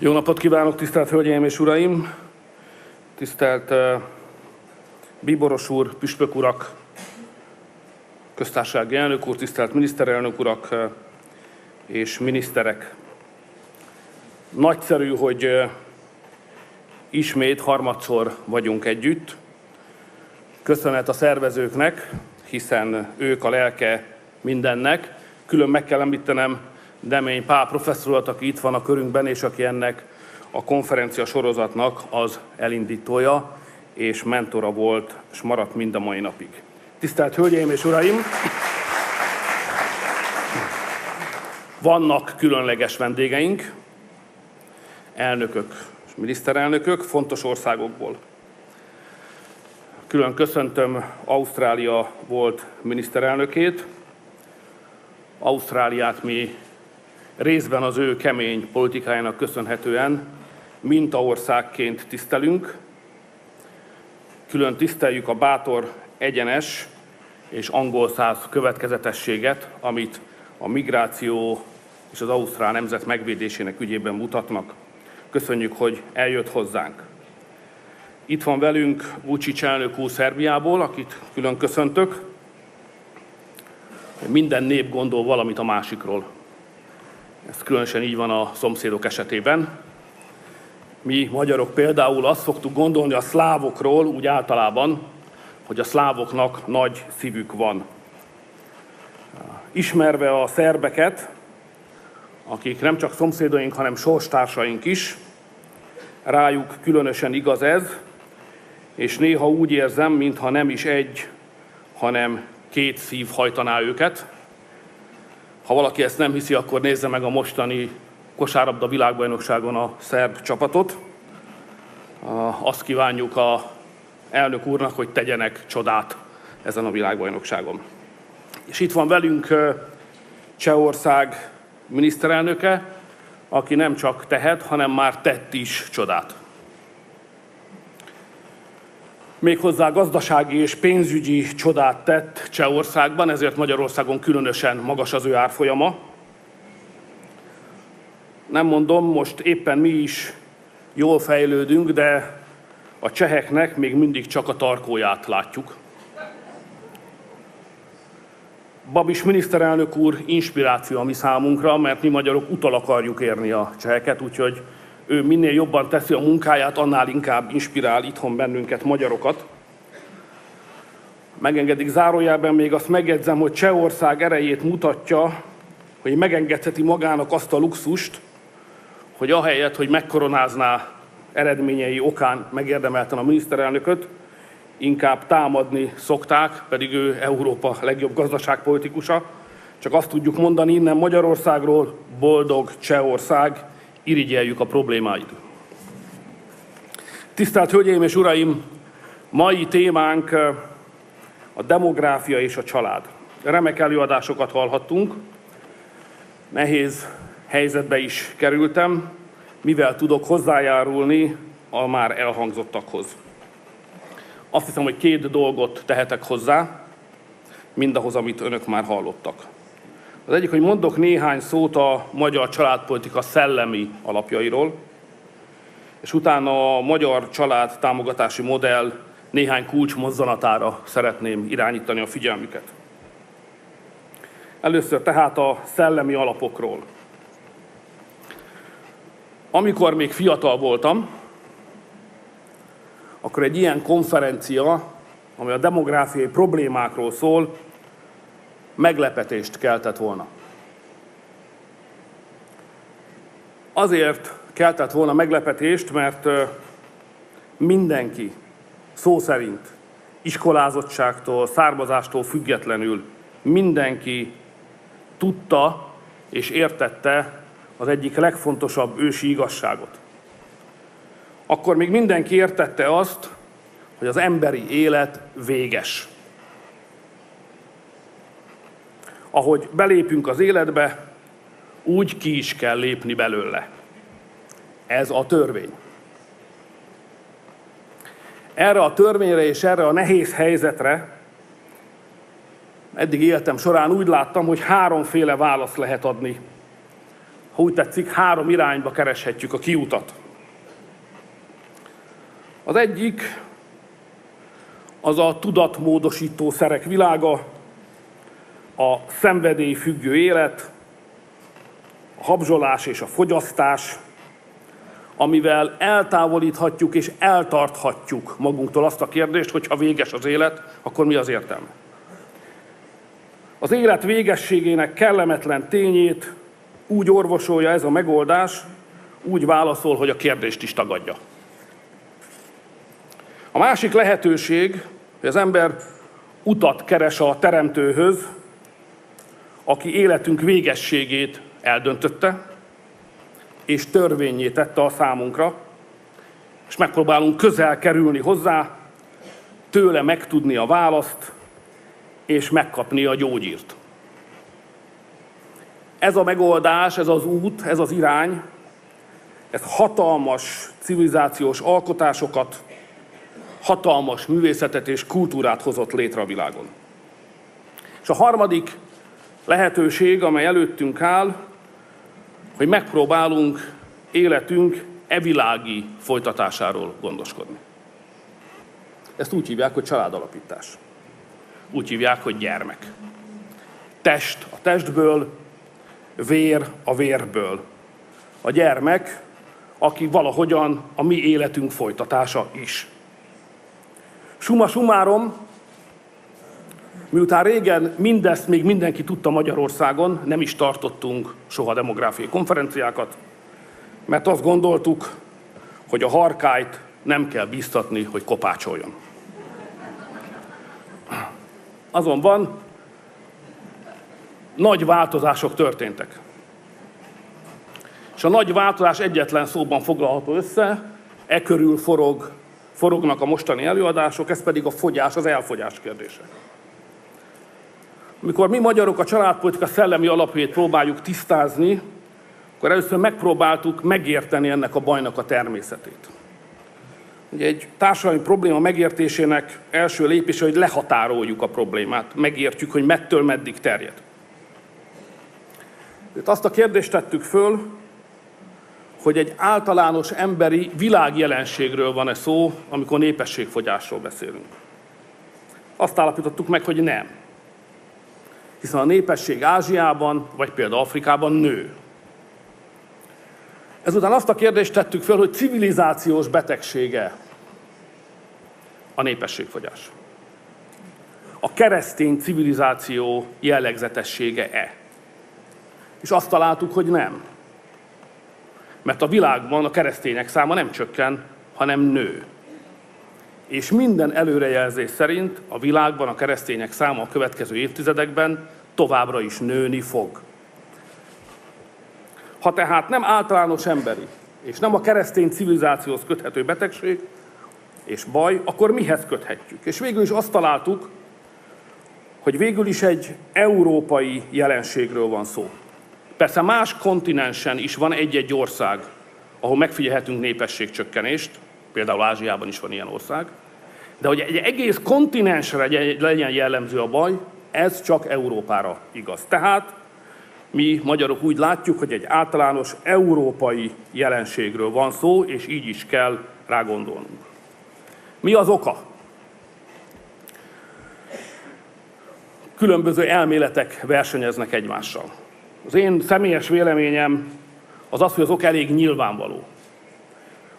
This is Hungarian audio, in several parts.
Jó napot kívánok, tisztelt Hölgyeim és Uraim! Tisztelt Bíboros úr, püspök urak, köztársasági elnök úr, tisztelt miniszterelnök urak és miniszterek! Nagyszerű, hogy ismét harmadszor vagyunk együtt. Köszönet a szervezőknek, hiszen ők a lelke mindennek. Külön meg kell említenem Demény Pál professzorat, aki itt van a körünkben, és aki ennek a konferencia sorozatnak az elindítója, és mentora volt, és maradt mind a mai napig. Tisztelt Hölgyeim és Uraim! Vannak különleges vendégeink, elnökök és miniszterelnökök fontos országokból. Külön köszöntöm Ausztrália volt miniszterelnökét. Ausztráliát mi részben az ő kemény politikájának köszönhetően mintaországként tisztelünk. Külön tiszteljük a bátor, egyenes és angol száz következetességet, amit a migráció és az ausztrál nemzet megvédésének ügyében mutatnak. Köszönjük, hogy eljött hozzánk. Itt van velünk Vučić elnök úr Szerbiából, akit külön köszöntök. Minden nép gondol valamit a másikról. Ez különösen így van a szomszédok esetében. Mi magyarok például azt szoktuk gondolni a szlávokról úgy általában, hogy a szlávoknak nagy szívük van. Ismerve a szerbeket, akik nem csak szomszédaink, hanem sorstársaink is, rájuk különösen igaz ez, és néha úgy érzem, mintha nem is egy, hanem két szív hajtaná őket. Ha valaki ezt nem hiszi, akkor nézze meg a mostani kosárlabda világbajnokságon a szerb csapatot. Azt kívánjuk az elnök úrnak, hogy tegyenek csodát ezen a világbajnokságon. És itt van velünk Csehország miniszterelnöke, aki nem csak tehet, hanem már tett is csodát. Méghozzá gazdasági és pénzügyi csodát tett Csehországban, ezért Magyarországon különösen magas az ő árfolyama. Nem mondom, most éppen mi is jól fejlődünk, de a cseheknek még mindig csak a tarkóját látjuk. Babis miniszterelnök úr inspiráció a mi számunkra, mert mi magyarok utol akarjuk érni a cseheket, úgyhogy ő minél jobban teszi a munkáját, annál inkább inspirál itthon bennünket, magyarokat. Megengedik zárójelben még azt megjegyzem, hogy Csehország erejét mutatja, hogy megengedheti magának azt a luxust, hogy ahelyett, hogy megkoronázná eredményei okán megérdemelten a miniszterelnököt, inkább támadni szokták, pedig ő Európa legjobb gazdaságpolitikusa. Csak azt tudjuk mondani innen Magyarországról, boldog Csehország, irigyeljük a problémáit. Tisztelt Hölgyeim és Uraim, mai témánk a demográfia és a család. Remek előadásokat hallhattunk, nehéz helyzetbe is kerültem, mivel tudok hozzájárulni a már elhangzottakhoz. Azt hiszem, hogy két dolgot tehetek hozzá, mindahhoz, amit önök már hallottak. Az egyik, hogy mondok néhány szót a magyar családpolitika szellemi alapjairól, és utána a magyar család támogatási modell néhány kulcsmozzanatára szeretném irányítani a figyelmüket. Először tehát a szellemi alapokról. Amikor még fiatal voltam, akkor egy ilyen konferencia, ami a demográfiai problémákról szól, meglepetést keltett volna. Azért keltett volna meglepetést, mert mindenki szó szerint iskolázottságtól, származástól függetlenül mindenki tudta és értette az egyik legfontosabb ősi igazságot. Akkor még mindenki értette azt, hogy az emberi élet véges. Ahogy belépünk az életbe, úgy ki is kell lépni belőle. Ez a törvény. Erre a törvényre és erre a nehéz helyzetre eddig életem során úgy láttam, hogy háromféle választ lehet adni, ha úgy tetszik, 3 irányba kereshetjük a kiutat. Az egyik az a tudatmódosító szerek világa, a szenvedélyfüggő élet, a habzsolás és a fogyasztás, amivel eltávolíthatjuk és eltarthatjuk magunktól azt a kérdést, hogy ha véges az élet, akkor mi az értelme. Az élet végességének kellemetlen tényét úgy orvosolja ez a megoldás, úgy válaszol, hogy a kérdést is tagadja. A másik lehetőség, hogy az ember utat keres a Teremtőhöz, aki életünk végességét eldöntötte, és törvénnyé tette a számunkra, és megpróbálunk közel kerülni hozzá, tőle megtudni a választ, és megkapni a gyógyírt. Ez a megoldás, ez az út, ez az irány, ez hatalmas civilizációs alkotásokat, hatalmas művészetet és kultúrát hozott létre a világon. És a harmadik lehetőség, amely előttünk áll, hogy megpróbálunk életünk evilági folytatásáról gondoskodni. Ezt úgy hívják, hogy családalapítás. Úgy hívják, hogy gyermek. Test a testből, vér a vérből. A gyermek, aki valahogyan a mi életünk folytatása is. Summa summarum, miután régen mindezt még mindenki tudta Magyarországon, nem is tartottunk soha demográfiai konferenciákat, mert azt gondoltuk, hogy a harkályt nem kell bíztatni, hogy kopácsoljon. Azonban nagy változások történtek. És a nagy változás egyetlen szóban foglalható össze, e körül forognak a mostani előadások, ez pedig a fogyás, az elfogyás kérdése. Amikor mi magyarok a családpolitika szellemi alapjait próbáljuk tisztázni, akkor először megpróbáltuk megérteni ennek a bajnak a természetét. Ugye egy társadalmi probléma megértésének első lépése, hogy lehatároljuk a problémát, megértjük, hogy mettől meddig terjed. Itt azt a kérdést tettük föl, hogy egy általános emberi világjelenségről van-e szó, amikor népességfogyásról beszélünk. Azt állapítottuk meg, hogy nem. Hiszen a népesség Ázsiában, vagy például Afrikában nő. Ezután azt a kérdést tettük föl, hogy civilizációs betegsége a népességfogyás. A keresztény civilizáció jellegzetessége-e? És azt találtuk, hogy nem. Mert a világban a keresztények száma nem csökken, hanem nő. És minden előrejelzés szerint a világban a keresztények száma a következő évtizedekben továbbra is nőni fog. Ha tehát nem általános emberi, és nem a keresztény civilizációhoz köthető betegség és baj, akkor mihez köthetjük? És végül is azt találtuk, hogy végül is egy európai jelenségről van szó. Persze más kontinensen is van egy-egy ország, ahol megfigyelhetünk népességcsökkenést, például Ázsiában is van ilyen ország, de hogy egy egész kontinensre legyen jellemző a baj, ez csak Európára igaz. Tehát mi magyarok úgy látjuk, hogy egy általános európai jelenségről van szó, és így is kell rá gondolnunk. Mi az oka? Különböző elméletek versenyeznek egymással. Az én személyes véleményem az az, hogy az ok elég nyilvánvaló.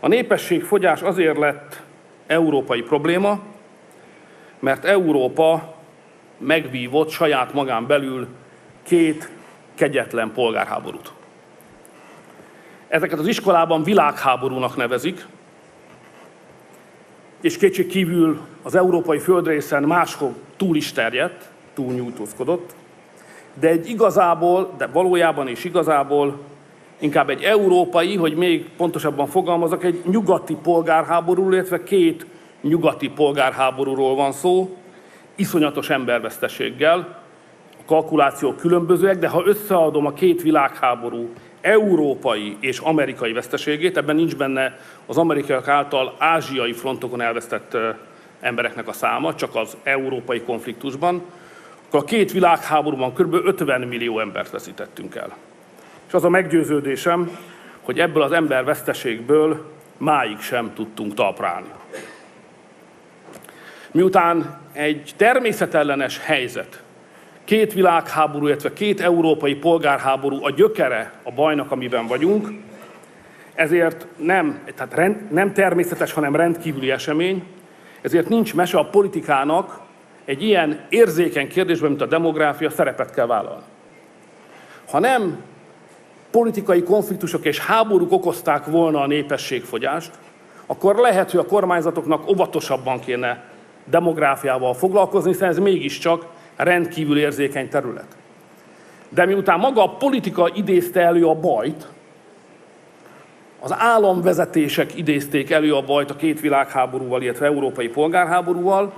A népességfogyás azért lett európai probléma, mert Európa megvívott saját magán belül 2 kegyetlen polgárháborút. Ezeket az iskolában világháborúnak nevezik, és kétségkívül az európai földrészen máshol túl is terjedt, túl nyújtózkodott, de valójában és igazából inkább egy európai, hogy még pontosabban fogalmazok, egy nyugati polgárháború, illetve 2 nyugati polgárháborúról van szó, iszonyatos emberveszteséggel. A kalkulációk különbözőek, de ha összeadom a 2 világháború európai és amerikai veszteségét, ebben nincs benne az amerikaiak által ázsiai frontokon elvesztett embereknek a száma, csak az európai konfliktusban, akkor a 2 világháborúban kb. 50 millió embert veszítettünk el. és az a meggyőződésem, hogy ebből az emberveszteségből máig sem tudtunk talpra állni. Miután egy természetellenes helyzet, két világháború, illetve két európai polgárháború a gyökere a bajnak, amiben vagyunk, ezért nem természetes, hanem rendkívüli esemény, ezért nincs mese a politikának egy ilyen érzékeny kérdésben, mint a demográfia, szerepet kell vállalni. Ha nem politikai konfliktusok és háborúk okozták volna a népességfogyást, akkor lehet, hogy a kormányzatoknak óvatosabban kéne demográfiával foglalkozni, hiszen ez mégiscsak rendkívül érzékeny terület. De miután maga a politika idézte elő a bajt, az államvezetések idézték elő a bajt a két világháborúval, illetve európai polgárháborúval,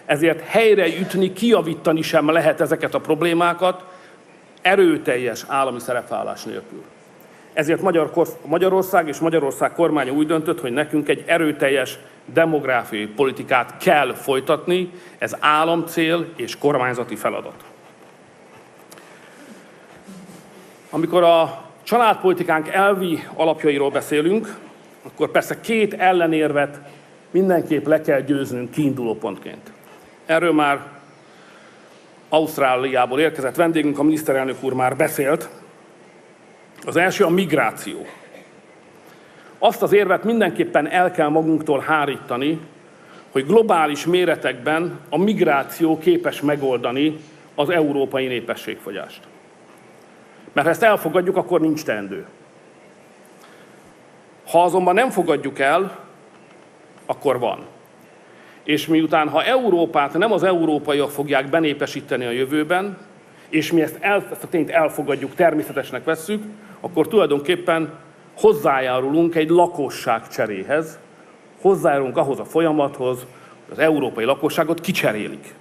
ezért helyreütni, kijavítani sem lehet ezeket a problémákat erőteljes állami szerepvállalás nélkül. Ezért Magyarország és Magyarország kormánya úgy döntött, hogy nekünk egy erőteljes demográfiai politikát kell folytatni, ez államcél és kormányzati feladat. Amikor a családpolitikánk elvi alapjairól beszélünk, akkor persze két ellenérvet mindenképp le kell győznünk kiinduló pontként. Erről már Ausztráliából érkezett vendégünk, a miniszterelnök úr már beszélt. Az első a migráció. Azt az érvet mindenképpen el kell magunktól hárítani, hogy globális méretekben a migráció képes megoldani az európai népességfogyást. Mert ha ezt elfogadjuk, akkor nincs teendő. Ha azonban nem fogadjuk el, akkor van. És miután, ha Európát nem az európaiak fogják benépesíteni a jövőben, és mi ezt a tényt elfogadjuk, természetesnek vesszük, akkor tulajdonképpen hozzájárulunk egy lakosságcseréhez, hozzájárulunk ahhoz a folyamathoz, hogy az európai lakosságot kicserélik.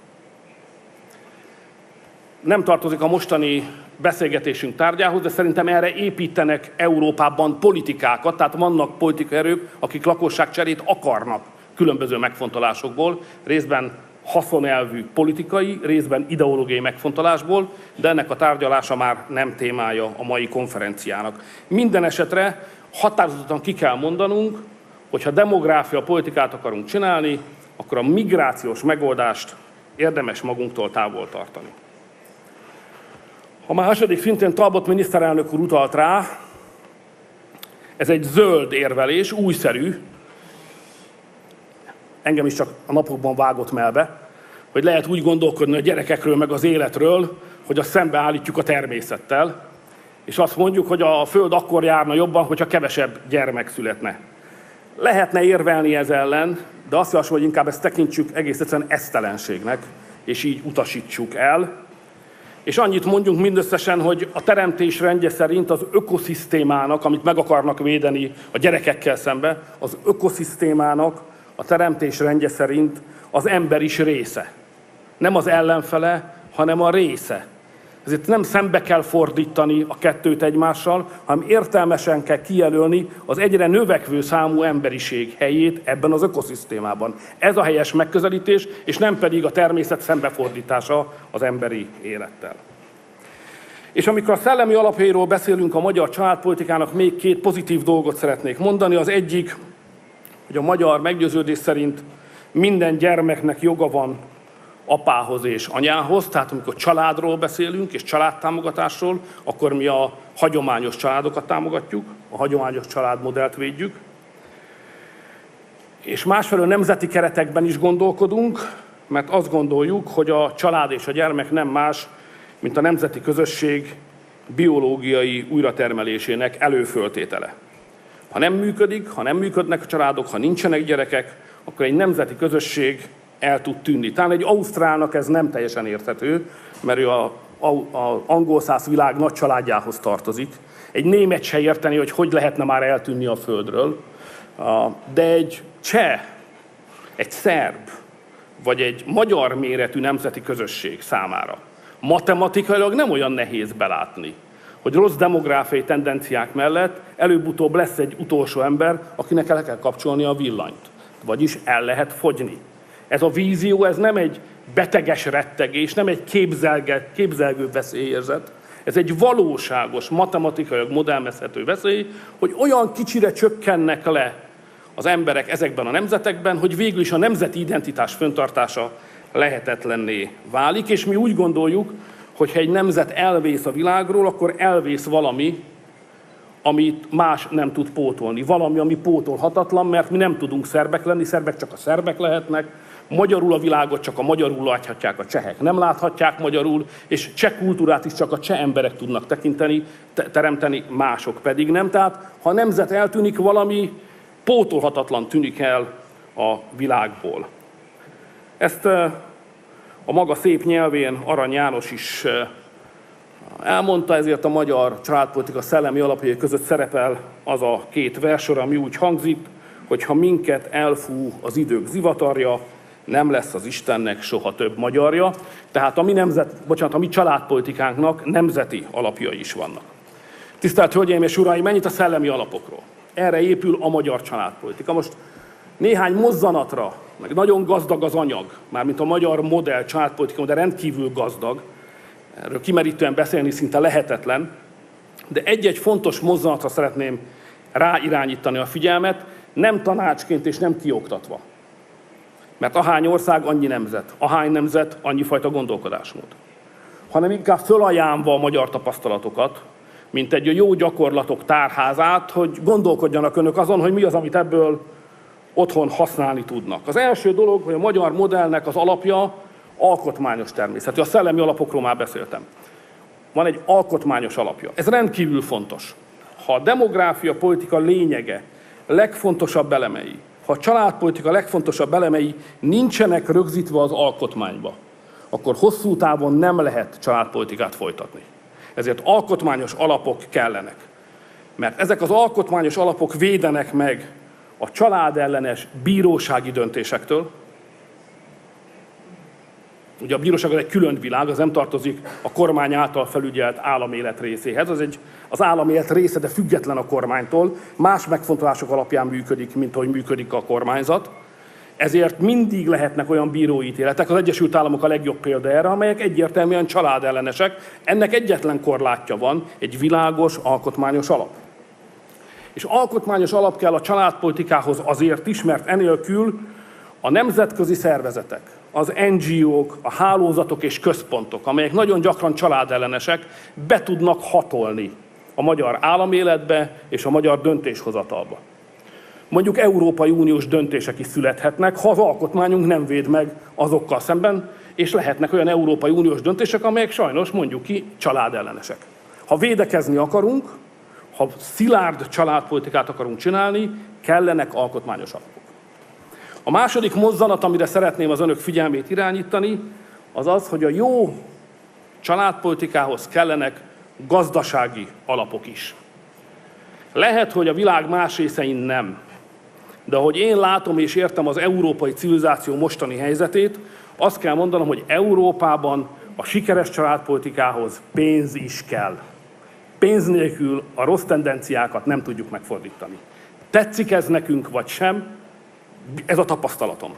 Nem tartozik a mostani beszélgetésünk tárgyához, de szerintem erre építenek Európában politikákat, tehát vannak politikai erők, akik lakosságcserét akarnak különböző megfontolásokból, részben haszonelvű politikai, részben ideológiai megfontolásból, de ennek a tárgyalása már nem témája a mai konferenciának. Minden esetre határozottan ki kell mondanunk, hogy ha demográfia politikát akarunk csinálni, akkor a migrációs megoldást érdemes magunktól távol tartani. A második szintén Talbot miniszterelnök úr utalt rá, ez egy zöld érvelés, újszerű, engem is csak a napokban vágott melbe, hogy lehet úgy gondolkodni a gyerekekről meg az életről, hogy azt szembeállítjuk a természettel, és azt mondjuk, hogy a Föld akkor járna jobban, hogyha kevesebb gyermek születne. Lehetne érvelni ez ellen, de azt javaslom, hogy inkább ezt tekintsük egész egyszerűen esztelenségnek, és így utasítsuk el. És annyit mondjunk mindösszesen, hogy a teremtés rendje szerint az ökoszisztémának, amit meg akarnak védeni a gyerekekkel szembe, az ökoszisztémának a teremtés rendje szerint az ember is része. Nem az ellenfele, hanem a része. Ezért nem szembe kell fordítani a kettőt egymással, hanem értelmesen kell kijelölni az egyre növekvő számú emberiség helyét ebben az ökoszisztémában. Ez a helyes megközelítés, és nem pedig a természet szembefordítása az emberi élettel. És amikor a szellemi alapjairól beszélünk a magyar családpolitikának, még két pozitív dolgot szeretnék mondani. Az egyik, hogy a magyar meggyőződés szerint minden gyermeknek joga van apához és anyához, tehát amikor családról beszélünk és családtámogatásról, akkor mi a hagyományos családokat támogatjuk, a hagyományos családmodellt védjük. És másfelől nemzeti keretekben is gondolkodunk, mert azt gondoljuk, hogy a család és a gyermek nem más, mint a nemzeti közösség biológiai újratermelésének előföltétele. Ha nem működik, ha nem működnek a családok, ha nincsenek gyerekek, akkor egy nemzeti közösség el tud tűnni. Talán egy ausztrálnak ez nem teljesen érthető, mert ő az angolszász világ nagy családjához tartozik. Egy német se érteni, hogy lehetne már eltűnni a földről. De egy cseh, egy szerb, vagy egy magyar méretű nemzeti közösség számára matematikailag nem olyan nehéz belátni, hogy rossz demográfiai tendenciák mellett előbb-utóbb lesz egy utolsó ember, akinek el kell kapcsolni a villanyt. Vagyis el lehet fogyni. Ez a vízió, ez nem egy beteges rettegés, nem egy képzelgő veszélyérzet, Ez egy valóságos, matematikailag modellezhető veszély, hogy olyan kicsire csökkennek le az emberek ezekben a nemzetekben, hogy végül is a nemzeti identitás fenntartása lehetetlenné válik, és mi úgy gondoljuk, hogy ha egy nemzet elvész a világról, akkor elvész valami, amit más nem tud pótolni. Valami, ami pótolhatatlan, mert mi nem tudunk szerbek lenni, szerbek csak a szerbek lehetnek, magyarul a világot csak a magyarul láthatják, a csehek nem láthatják magyarul, és cseh kultúrát is csak a cseh emberek tudnak teremteni, mások pedig nem. Tehát ha a nemzet eltűnik, valami pótolhatatlan tűnik el a világból. Ezt a maga szép nyelvén Arany János is elmondta, ezért a magyar családpolitika szellemi alapjai között szerepel az a két verssor, ami úgy hangzik, hogy ha minket elfú az idők zivatarja, nem lesz az Istennek soha több magyarja. Tehát a mi családpolitikánknak nemzeti alapjai is vannak. Tisztelt Hölgyeim és Uraim, mennyit a szellemi alapokról? Erre épül a magyar családpolitika. Most néhány mozzanatra, meg nagyon gazdag az anyag, mármint a magyar modell családpolitika, de rendkívül gazdag, erről kimerítően beszélni szinte lehetetlen, de egy-egy fontos mozzanatra szeretném ráirányítani a figyelmet, nem tanácsként és nem kioktatva. Mert ahány ország, annyi nemzet, ahány nemzet, annyi fajta gondolkodásmód. Hanem inkább fölajánlva a magyar tapasztalatokat, mint egy jó gyakorlatok tárházát, hogy gondolkodjanak önök azon, hogy mi az, amit ebből otthon használni tudnak. Az első dolog, hogy a magyar modellnek az alapja alkotmányos természetű. A szellemi alapokról már beszéltem. Van egy alkotmányos alapja. Ez rendkívül fontos. Ha a demográfia politika lényege, legfontosabb elemei, ha a családpolitika legfontosabb elemei nincsenek rögzítve az alkotmányba, akkor hosszú távon nem lehet családpolitikát folytatni. Ezért alkotmányos alapok kellenek. Mert ezek az alkotmányos alapok védenek meg a családellenes bírósági döntésektől. Ugye a bíróság az egy külön világ, az nem tartozik a kormány által felügyelt államélet részéhez. Az államélet része, de független a kormánytól. Más megfontolások alapján működik, mint ahogy működik a kormányzat. Ezért mindig lehetnek olyan bírói ítéletek, az Egyesült Államok a legjobb példa erre, amelyek egyértelműen családellenesek. Ennek egyetlen korlátja van, egy világos, alkotmányos alap. És alkotmányos alap kell a családpolitikához azért is, mert enélkül a nemzetközi szervezetek, az NGO-k, a hálózatok és központok, amelyek nagyon gyakran családellenesek, be tudnak hatolni a magyar államéletbe és a magyar döntéshozatalba. Mondjuk Európai Uniós döntések is születhetnek, ha az alkotmányunk nem véd meg azokkal szemben, és lehetnek olyan Európai Uniós döntések, amelyek sajnos, mondjuk ki, családellenesek. Ha védekezni akarunk, ha szilárd családpolitikát akarunk csinálni, kellenek alkotmányos alapok. A második mozzanat, amire szeretném az önök figyelmét irányítani, az az, hogy a jó családpolitikához kellenek gazdasági alapok is. Lehet, hogy a világ más részein nem, de ahogy én látom és értem az európai civilizáció mostani helyzetét, azt kell mondanom, hogy Európában a sikeres családpolitikához pénz is kell. Pénz nélkül a rossz tendenciákat nem tudjuk megfordítani. Tetszik ez nekünk, vagy sem, ez a tapasztalatom.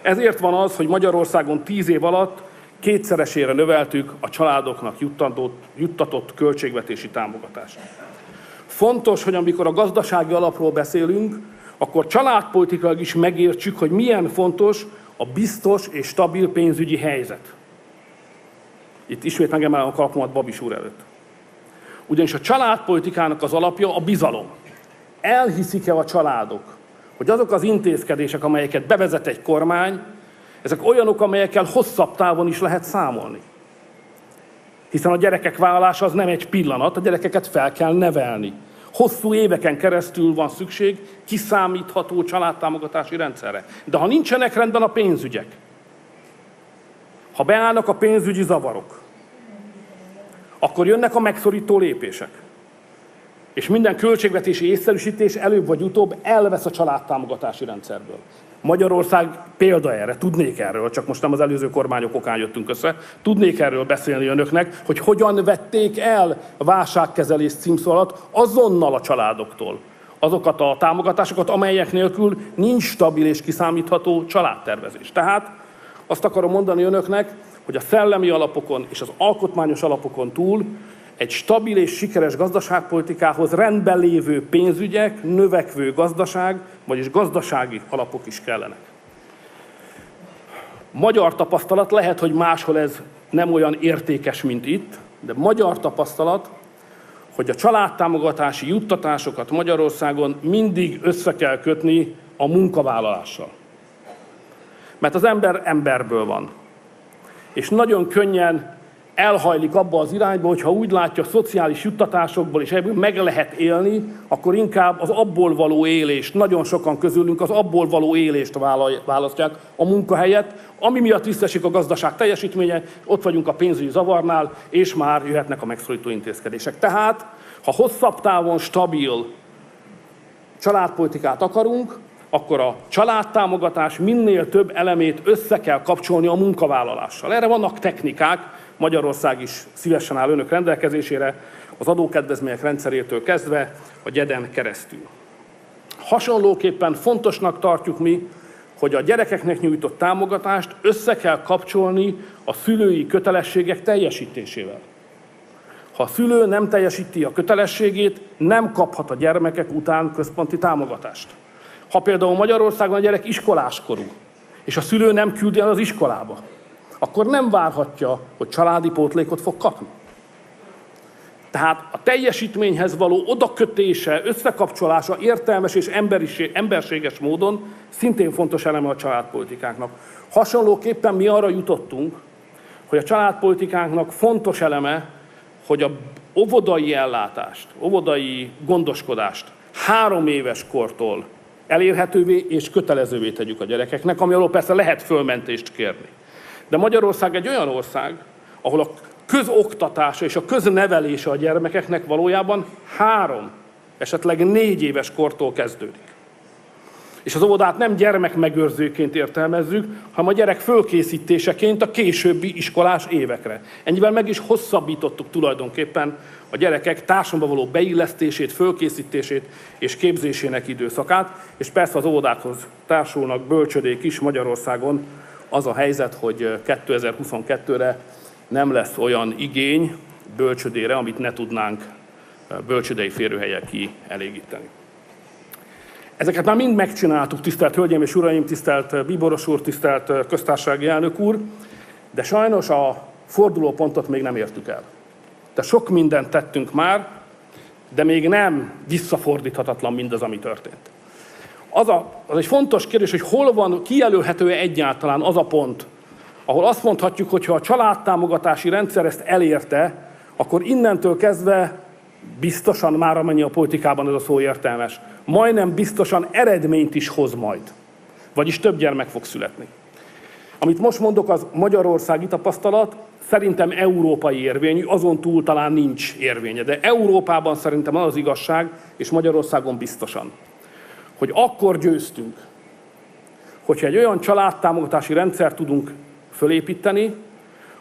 Ezért van az, hogy Magyarországon 10 év alatt 2-szeresére növeltük a családoknak juttatott költségvetési támogatást. Fontos, hogy amikor a gazdasági alapról beszélünk, akkor családpolitikailag is megértsük, hogy milyen fontos a biztos és stabil pénzügyi helyzet. Itt ismét megemelem a kalpomat Babis úr előtt. Ugyanis a családpolitikának az alapja a bizalom. Elhiszik-e a családok, hogy azok az intézkedések, amelyeket bevezet egy kormány, ezek olyanok, amelyekkel hosszabb távon is lehet számolni. Hiszen a gyerekek vállalása az nem egy pillanat, a gyerekeket fel kell nevelni. Hosszú éveken keresztül van szükség kiszámítható családtámogatási rendszerre. De ha nincsenek rendben a pénzügyek, ha beállnak a pénzügyi zavarok, akkor jönnek a megszorító lépések. És minden költségvetési észszerűsítés előbb vagy utóbb elvesz a családtámogatási rendszerből. Magyarország példa erre, tudnék erről, csak most nem az előző kormányok okán jöttünk össze, tudnék erről beszélni önöknek, hogy hogyan vették el a válságkezelés címszó alatt azonnal a családoktól azokat a támogatásokat, amelyek nélkül nincs stabil és kiszámítható családtervezés. Tehát azt akarom mondani önöknek, hogy a szellemi alapokon és az alkotmányos alapokon túl egy stabil és sikeres gazdaságpolitikához rendben lévő pénzügyek, növekvő gazdaság, vagyis gazdasági alapok is kellenek. Magyar tapasztalat, lehet, hogy máshol ez nem olyan értékes, mint itt, de magyar tapasztalat, hogy a családtámogatási juttatásokat Magyarországon mindig össze kell kötni a munkavállalással. Mert az ember emberből van. És nagyon könnyen elhajlik abba az irányba, hogyha úgy látja, a szociális juttatásokból és ebből meg lehet élni, akkor inkább az abból való élést, nagyon sokan közülünk az abból való élést választják a munkahelyet, ami miatt visszaesik a gazdaság teljesítménye, ott vagyunk a pénzügyi zavarnál, és már jöhetnek a megszorító intézkedések. Tehát, ha hosszabb távon stabil családpolitikát akarunk, akkor a családtámogatás minél több elemét össze kell kapcsolni a munkavállalással. Erre vannak technikák, Magyarország is szívesen áll önök rendelkezésére, az adókedvezmények rendszerétől kezdve a GYED-en keresztül. Hasonlóképpen fontosnak tartjuk mi, hogy a gyerekeknek nyújtott támogatást össze kell kapcsolni a szülői kötelességek teljesítésével. Ha a szülő nem teljesíti a kötelességét, nem kaphat a gyermekek után központi támogatást. Ha például Magyarországon a gyerek iskoláskorú, és a szülő nem küldi el az iskolába, akkor nem várhatja, hogy családi pótlékot fog kapni. Tehát a teljesítményhez való odakötése, összekapcsolása értelmes és emberséges módon szintén fontos eleme a családpolitikánknak. Hasonlóképpen mi arra jutottunk, hogy a családpolitikánknak fontos eleme, hogy a óvodai ellátást, óvodai gondoskodást 3 éves kortól elérhetővé és kötelezővé tegyük a gyerekeknek, ami alól persze lehet fölmentést kérni. De Magyarország egy olyan ország, ahol a közoktatása és a köznevelése a gyermekeknek valójában 3, esetleg 4 éves kortól kezdődik. És az óvodát nem gyermekmegőrzőként értelmezzük, hanem a gyerek fölkészítéseként a későbbi iskolás évekre. Ennyivel meg is hosszabbítottuk tulajdonképpen a gyerekek társadalomba való beillesztését, fölkészítését és képzésének időszakát, és persze az óvodákhoz társulnak bölcsödék is. Magyarországon az a helyzet, hogy 2022-re nem lesz olyan igény bölcsödére, amit ne tudnánk bölcsödei férőhelyen kielégíteni. Ezeket már mind megcsináltuk, tisztelt Hölgyeim és Uraim, tisztelt Bíboros úr, tisztelt köztársasági elnök úr, de sajnos a fordulópontot még nem értük el. De sok mindent tettünk már, de még nem visszafordíthatatlan mindaz, ami történt. Az egy fontos kérdés, hogy hol van, kijelölhető-e egyáltalán az a pont, ahol azt mondhatjuk, hogy ha a családtámogatási rendszer ezt elérte, akkor innentől kezdve biztosan már amennyi a politikában ez a szó értelmes, majdnem biztosan eredményt is hoz majd. Vagyis több gyermek fog születni. Amit most mondok, az magyarországi tapasztalat, szerintem európai érvényű, azon túl talán nincs érvénye. De Európában szerintem az igazság, és Magyarországon biztosan, hogy akkor győztünk, hogyha egy olyan családtámogatási rendszert tudunk fölépíteni,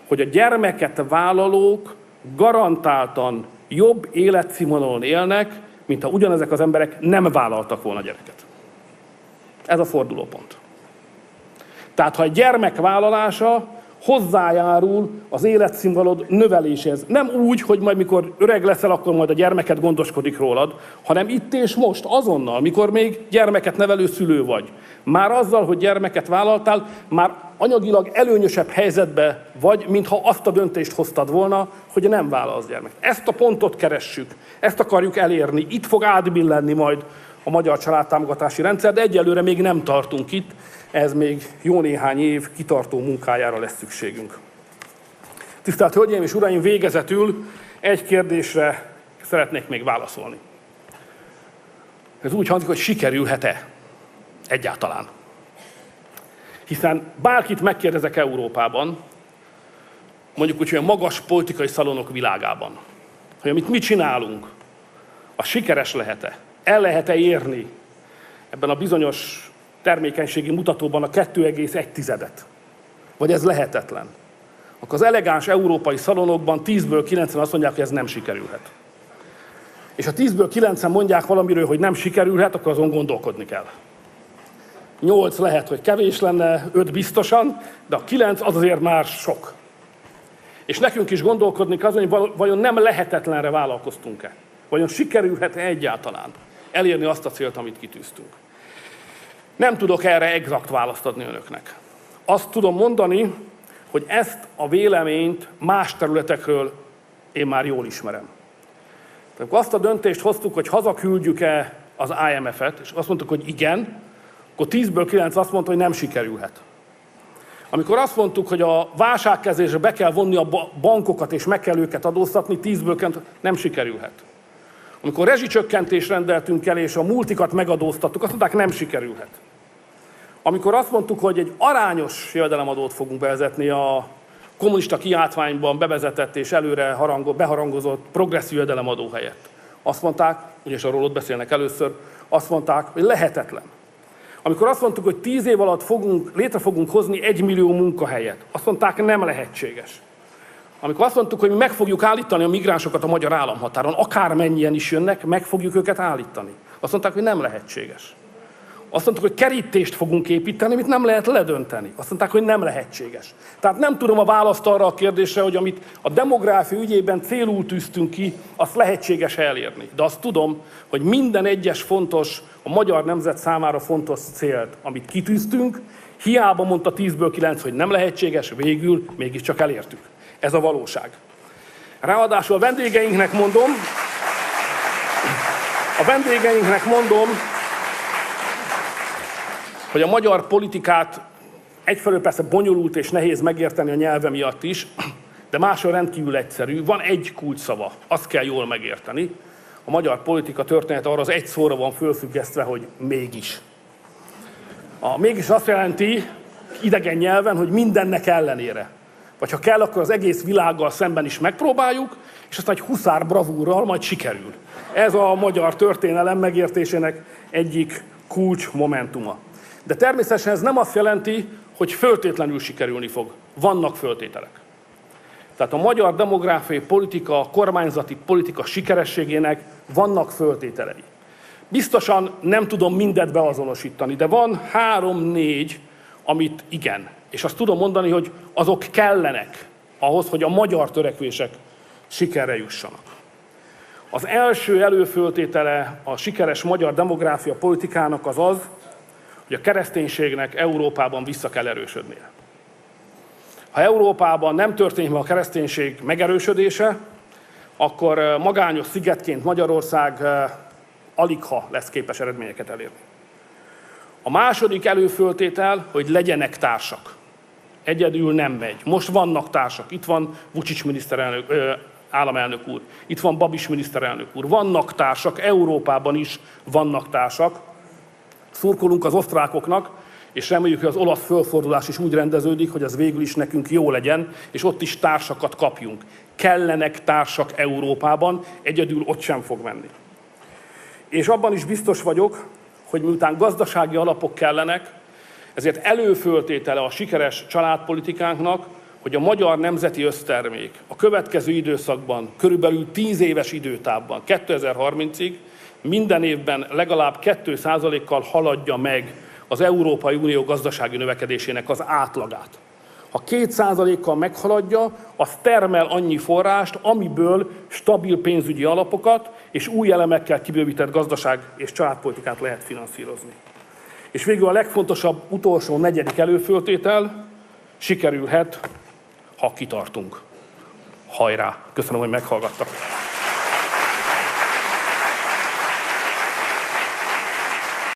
hogy a gyermeket vállalók garantáltan jobb életszínvonalon élnek, mint ha ugyanezek az emberek nem vállaltak volna gyereket. Ez a fordulópont. Tehát, ha egy gyermek vállalása hozzájárul az életszínvonalod növeléséhez. Nem úgy, hogy majd mikor öreg leszel, akkor majd a gyermeket gondoskodik rólad, hanem itt és most, azonnal, mikor még gyermeket nevelő szülő vagy. Már azzal, hogy gyermeket vállaltál, már anyagilag előnyösebb helyzetbe vagy, mintha azt a döntést hoztad volna, hogy nem vállalsz gyermeket. Ezt a pontot keressük, ezt akarjuk elérni, itt fog átbillenni majd a magyar családtámogatási rendszer, de egyelőre még nem tartunk itt, ez még jó néhány év kitartó munkájára lesz szükségünk. Tisztelt Hölgyeim és Uraim, végezetül egy kérdésre szeretnék még válaszolni. Ez úgy hangzik, hogy sikerülhet-e egyáltalán. Hiszen bárkit megkérdezek Európában, mondjuk úgy, hogy a magas politikai szalonok világában, hogy amit mi csinálunk, az sikeres lehet-e? El lehet-e érni ebben a bizonyos termékenységi mutatóban a 2,1-et? Vagy ez lehetetlen? Akkor az elegáns európai szalonokban 10-ből 9-en azt mondják, hogy ez nem sikerülhet. És ha 10-ből 9-en mondják valamiről, hogy nem sikerülhet, akkor azon gondolkodni kell. 8 lehet, hogy kevés lenne, 5 biztosan, de a 9 az azért már sok. És nekünk is gondolkodni kell azon, hogy vajon nem lehetetlenre vállalkoztunk-e. Vajon sikerülhet-e egyáltalán elérni azt a célt, amit kitűztünk. Nem tudok erre exakt választ adni önöknek. Azt tudom mondani, hogy ezt a véleményt más területekről én már jól ismerem. Tehát azt a döntést hoztuk, hogy hazaküldjük-e az IMF-et, és azt mondtuk, hogy igen, akkor 10-ből 9 azt mondta, hogy nem sikerülhet. Amikor azt mondtuk, hogy a válságkezelésre be kell vonni a bankokat, és meg kell őket adóztatni, 10-ből 9 nem sikerülhet. Amikor rezsicsökkentést rendeltünk el, és a multikat megadóztattuk, azt mondták, nem sikerülhet. Amikor azt mondtuk, hogy egy arányos jövedelemadót fogunk bevezetni a kommunista kiáltványban bevezetett és előre beharangozott progresszív jövedelemadó helyett, azt mondták, és arról ott beszélnek először, azt mondták, hogy lehetetlen. Amikor azt mondtuk, hogy 10 év alatt létre fogunk hozni 1 millió munkahelyet, azt mondták, nem lehetséges. Amikor azt mondtuk, hogy mi meg fogjuk állítani a migránsokat a magyar államhatáron, akármennyien is jönnek, meg fogjuk őket állítani. Azt mondták, hogy nem lehetséges. Azt mondtuk, hogy kerítést fogunk építeni, amit nem lehet ledönteni. Azt mondták, hogy nem lehetséges. Tehát nem tudom a választ arra a kérdésre, hogy amit a demográfia ügyében célul tűztünk ki, azt lehetséges elérni. De azt tudom, hogy minden egyes fontos, a magyar nemzet számára fontos célt, amit kitűztünk, hiába mondta 10-ből 9, hogy nem lehetséges, végül mégiscsak elértük. Ez a valóság. Ráadásul a vendégeinknek mondom, hogy a magyar politikát egyfelől persze bonyolult és nehéz megérteni a nyelve miatt is, de másról rendkívül egyszerű. Van egy kulcsszava, azt kell jól megérteni. A magyar politika története arra az egy szóra van fölfüggesztve, hogy mégis. A mégis azt jelenti idegen nyelven, hogy mindennek ellenére. Vagy ha kell, akkor az egész világgal szemben is megpróbáljuk, és aztán egy huszár bravúrral majd sikerül. Ez a magyar történelem megértésének egyik kulcs momentuma. De természetesen ez nem azt jelenti, hogy föltétlenül sikerülni fog. Vannak föltételek. Tehát a magyar demográfiai politika, a kormányzati politika sikerességének vannak föltételei. Biztosan nem tudom mindet beazonosítani, de van 3-4, amit igen. És azt tudom mondani, hogy azok kellenek ahhoz, hogy a magyar törekvések sikerre jussanak. Az első előföltétele a sikeres magyar demográfia politikának az az, hogy a kereszténységnek Európában vissza kell erősödnie. Ha Európában nem történik meg a kereszténység megerősödése, akkor magányos szigetként Magyarország aligha lesz képes eredményeket elérni. A második előföltétel, hogy legyenek társak. Egyedül nem megy. Most vannak társak. Itt van Vučić államelnök úr. Itt van Babis miniszterelnök úr. Vannak társak, Európában is vannak társak. Szurkolunk az osztrákoknak, és reméljük, hogy az olasz fölfordulás is úgy rendeződik, hogy az végül is nekünk jó legyen, és ott is társakat kapjunk. Kellenek társak Európában, egyedül ott sem fog menni. És abban is biztos vagyok, hogy miután gazdasági alapok kellenek, ezért előföltétele a sikeres családpolitikánknak, hogy a magyar nemzeti össztermék a következő időszakban, körülbelül 10 éves időtávban, 2030-ig minden évben legalább 2%-kal haladja meg az Európai Unió gazdasági növekedésének az átlagát. Ha 2%-kal meghaladja, az termel annyi forrást, amiből stabil pénzügyi alapokat és új elemekkel kibővített gazdaság és családpolitikát lehet finanszírozni. És végül a legfontosabb, utolsó, 4. előföltétel, sikerülhet, ha kitartunk. Hajrá! Köszönöm, hogy meghallgattak.